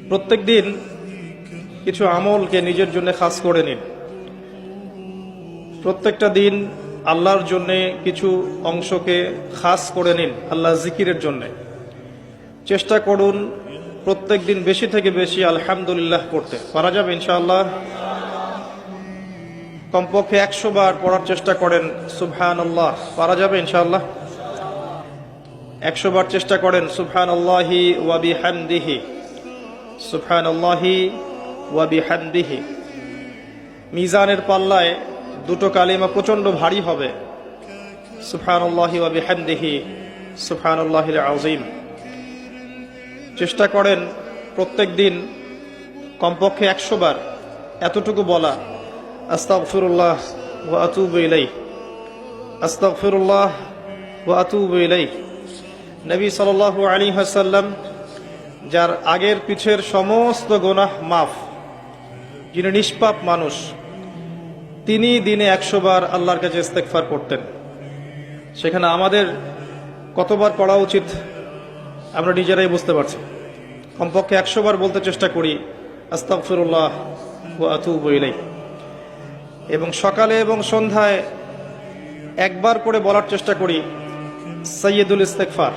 প্রত্যেক দিন কিছু আমলকে নিজের জন্য খাস করে নিন। প্রত্যেকটা দিন আল্লাহর জন্য কিছু অংশকে খাস করে নিন, আল্লাহ জিকিরের জন্য। চেষ্টা করুন প্রত্যেক দিন বেশি থেকে বেশি আলহামদুলিল্লাহ পড়তে। পারা যাবে ইনশাআল্লাহ? কমপক্ষে 100 বার পড়ার চেষ্টা করেন সুবহানাল্লাহ। পারা যাবে ইনশাআল্লাহ? 100 বার চেষ্টা করেন সুবহানাল্লাহি ওয়া বিহামদিহি, সুবহানাল্লাহি ওয়া বিহামদিহি। মিজানের পাল্লায় দুটো কালিমা প্রচন্ড ভারী হবে, সুবহানাল্লাহি ওয়া বিহামদিহি, সুবহানাল্লাহিল আযীম। চেষ্টা করেন প্রত্যেক দিন কমপক্ষে 100 বার এতটুকু বলা, আস্তাগফিরুল্লাহ ওয়া আতুবু ইলাইহি, আস্তাগফিরুল্লাহ ওয়া আতুবু ইলাইহি। নবী সাল্লাল্লাহু আলাইহি ওয়াসাল্লাম, যার আগের পিছের সমস্ত গুনাহ মাফ, যিনি নিষ্পাপ মানুষ, তিনি দিনে 100 বার আল্লাহর কাছে ইস্তেগফার করতেন। সেখানে আমাদের কতবার পড়া উচিত আমরা নিজেরাই বুঝতে পারছি। কমপক্ষে 100 বার বলতে চেষ্টা করি আস্তাগফিরুল্লাহ ওয়া আতুবু ইলাইহি। এবং সকালে এবং সন্ধ্যায় একবার করে বলার চেষ্টা করি সাইয়্যিদুল ইস্তেগফার।